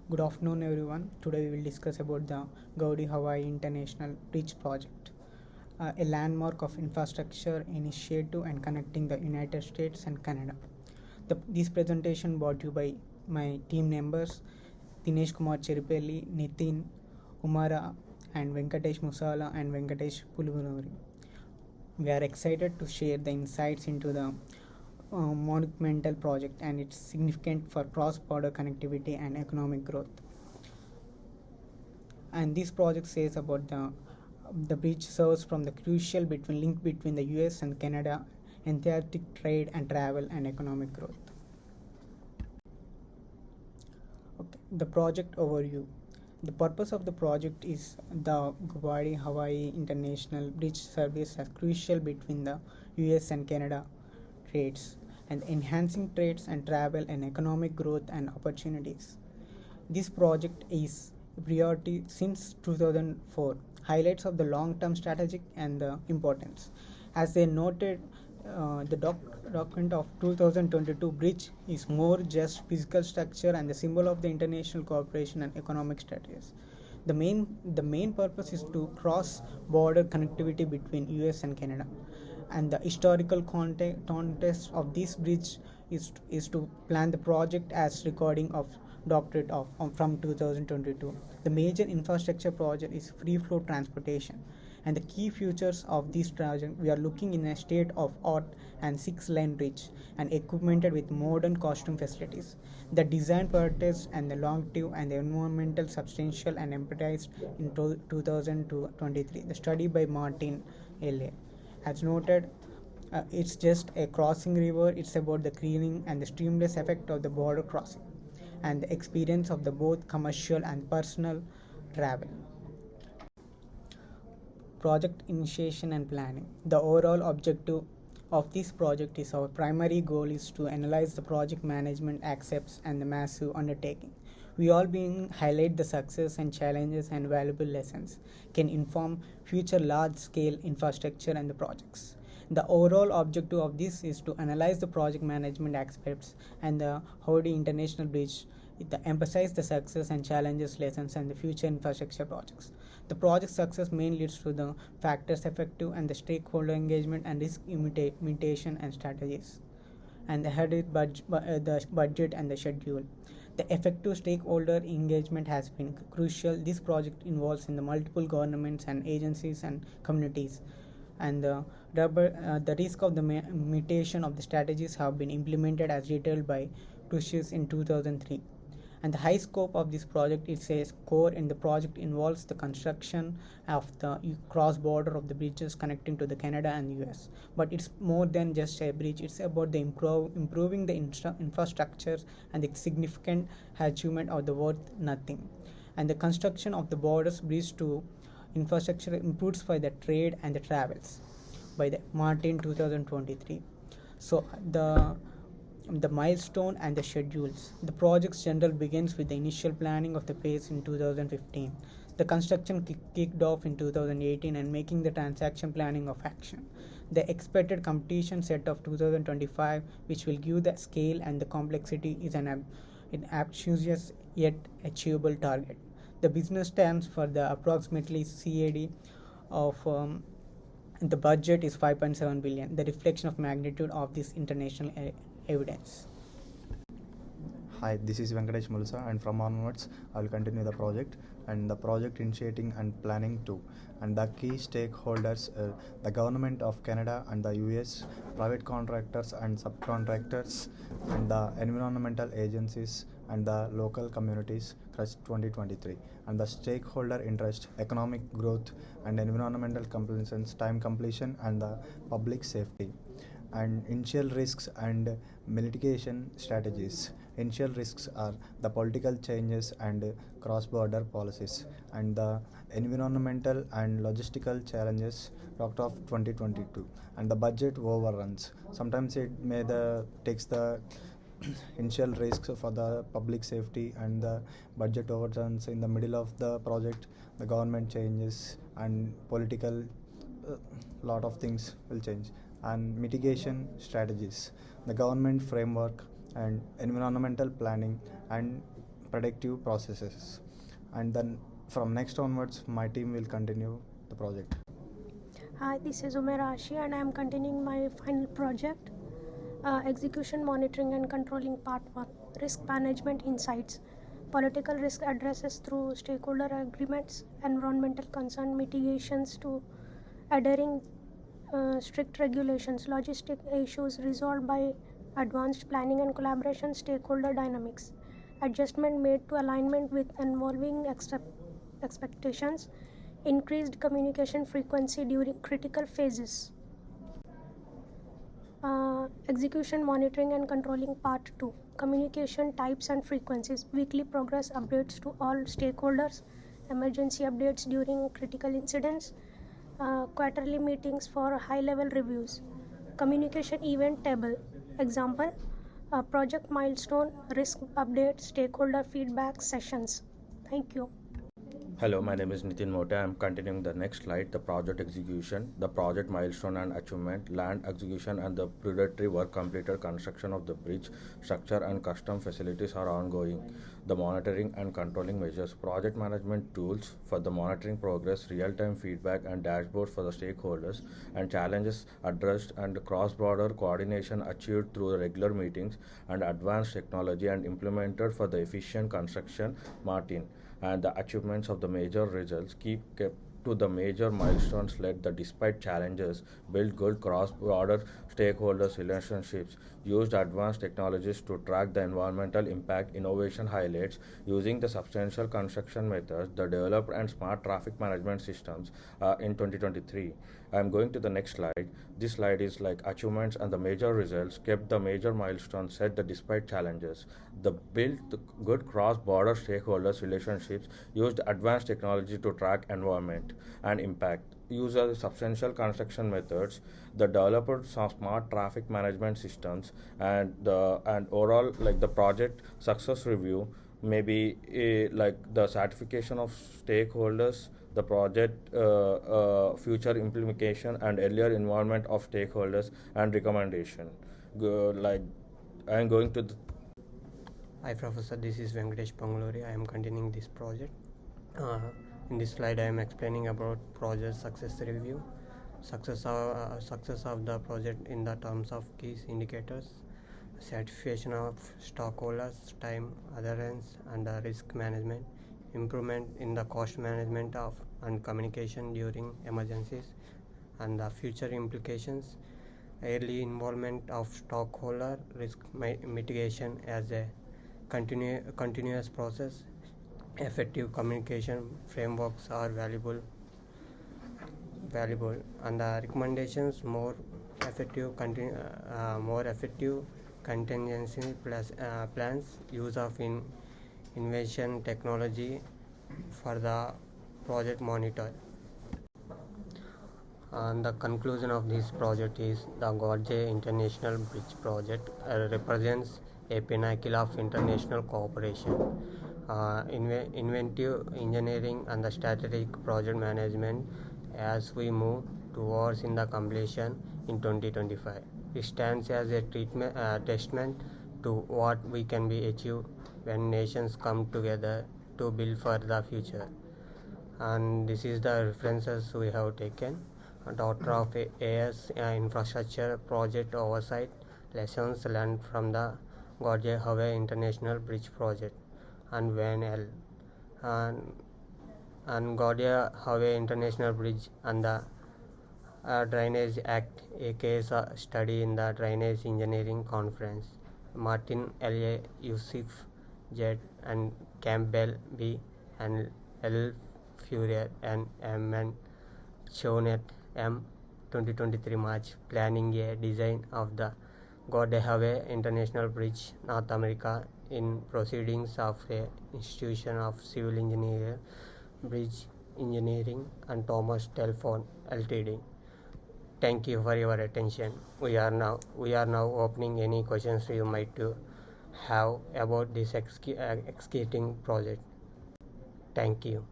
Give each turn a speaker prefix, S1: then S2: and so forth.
S1: Good afternoon, everyone. Today we will discuss about the Gaudi Hawaii International Bridge Project, a landmark of infrastructure initiative and connecting the United States and Canada. This presentation brought to you by my team members Dinesh Kumar Cheripelli, Nitin Umara, and Venkatesh Musala and Venkatesh Pulgunuri. We are excited to share the insights into the monumental project and its significant for cross-border connectivity and economic growth. And this project says about the bridge serves from the crucial link between the US and Canada, enthusiastic trade and travel and economic growth. Okay, the project overview. The purpose of the project is the Gaudi Hawaii International Bridge service as crucial between the US and Canada trades and enhancing trades and travel and economic growth and opportunities. This project is a priority since 2004, highlights of the long-term strategic and the importance. As they noted, the document of 2022 bridge is more just physical structure and the symbol of the international cooperation and economic strategies. The main purpose is to cross border connectivity between US and Canada, and the historical context of this bridge is to plan the project as recording of doctorate of from 2022. The major infrastructure project is free flow transportation, and the key features of this project, we are looking in a state of art and 6-lane bridge and equipped with modern costume facilities. The design prioritized and the longevity and the environmental substantial and emphasized in 2023. The study by Martin L.A. As noted, it's just a crossing river. It's about the cleaning and the seamless effect of the border crossing and the experience of the both commercial and personal travel. Project initiation and planning. The overall objective of this project is our primary goal is to analyze the project management accepts and the massive undertaking. We all being highlight the success and challenges and valuable lessons can inform future large-scale infrastructure and the projects. The overall objective of this is to analyze the project management aspects and the Hawaii International Bridge. It emphasize the success and challenges lessons and the future infrastructure projects. The project success mainly leads to the factors effective and the stakeholder engagement and risk mitigation and strategies, and the budget and the schedule. The effective stakeholder engagement has been crucial. This project involves in the multiple governments and agencies and communities, and the risk of the mitigation of the strategies have been implemented as detailed by Tushis in 2003. And the high scope of this project is a core in the project involves the construction of the cross border of the bridges connecting to the Canada and US. But it's more than just a bridge. It's about the improving the infrastructure and the significant achievement of the worth nothing. And the construction of the borders bridge to infrastructure improves for the trade and the travels by the Martin 2023. So the milestone and the schedules. The project's general begins with the initial planning of the phase in 2015. The construction kicked off in 2018 and making the transaction planning of action. The expected completion set of 2025, which will give the scale and the complexity, is an ambitious yet achievable target. The business stands for the approximately CAD of the budget is 5.7 billion, the reflection of magnitude of this international evidence.
S2: Hi, this is Venkatesh Mulsa, and from onwards I will continue the project and the project initiating and planning too. And the key stakeholders, the government of Canada and the US, private contractors and subcontractors, and the environmental agencies and the local communities. CRUSH 2023, and the stakeholder interest, economic growth and environmental compliance, time completion and the public safety. And initial risks and mitigation strategies. Initial risks are the political changes and cross-border policies, and the environmental and logistical challenges talked of 2022, and the budget overruns. Sometimes it may takes the initial risks for the public safety and the budget overruns in the middle of the project. The government changes and political lot of things will change. And mitigation strategies, the government framework and environmental planning and predictive processes. And then from next onwards, my team will continue the project.
S3: Hi, this is Umair Ashi and I am continuing my final project, Execution Monitoring and Controlling Part 1, Risk Management Insights. Political risk addresses through stakeholder agreements, environmental concern mitigations to adhering strict regulations, logistic issues resolved by advanced planning and collaboration, stakeholder dynamics, adjustment made to alignment with evolving expectations, increased communication frequency during critical phases. Execution Monitoring and Controlling Part 2, Communication Types and Frequencies, Weekly Progress Updates to all stakeholders, Emergency Updates during critical incidents, Quarterly Meetings for high-level reviews, Communication Event Table, example, Project Milestone, Risk Update, Stakeholder Feedback Sessions. Thank you.
S4: Hello, my name is Nitin Mote. I am continuing the next slide, the project execution, the project milestone and achievement, land execution and the predatory work completed, construction of the bridge, structure and custom facilities are ongoing. The monitoring and controlling measures, project management tools for the monitoring progress, real-time feedback and dashboards for the stakeholders, and challenges addressed and cross-border coordination achieved through the regular meetings and advanced technology and implemented for the efficient construction, Martin. And the achievements of the major results kept to the major milestones led the despite challenges, built good cross-border stakeholders relationships, used advanced technologies to track the environmental impact, innovation highlights, using the substantial construction methods, the developed and smart traffic management systems in 2023. I am going to the next slide. This slide is like achievements and the major results, kept the major milestones, set the despite challenges, the built good cross-border stakeholders relationships, used advanced technology to track environment and impact, use substantial construction methods, the developed smart traffic management systems, and overall like the project success review, maybe like the certification of stakeholders, the project future implementation and earlier involvement of stakeholders and recommendation. Like I am going to the
S5: Hi Professor, this is Venkatesh Pangaluri. I am continuing this project. In this slide I am explaining about project success review. Success of the project in the terms of key indicators, certification of stockholders, time adherence and risk management, improvement in the cost management of and communication during emergencies, and the future implications, early involvement of stockholder, risk mitigation as a continuous process, effective communication frameworks are valuable, and the recommendations more effective contingency plans, use of innovation technology for the project monitor. And the conclusion of this project is the Gorge International Bridge project represents a pinnacle of international cooperation, inventive engineering and the strategic project management as we move towards in the completion in 2025. It stands as a testament to what we can be achieved when nations come together to build for the future. And this is the references we have taken. Daughter of AS Infrastructure Project Oversight, Lessons Learned from the Gorge Hawe International Bridge Project, and Van L. And Gorge Hawe International Bridge and the Drainage Act, a case study in the Drainage Engineering Conference, Martin L.A. Yusuf Z. and Campbell B. and L. Furier and M. and Chonet M. 2023 March, planning a design of the Gorge Hawe International Bridge, North America, in proceedings of a Institution of Civil Engineer, Bridge Engineering and Thomas Telephone Ltd. Thank you for your attention. We are now opening any questions you might have about this executing project. Thank you.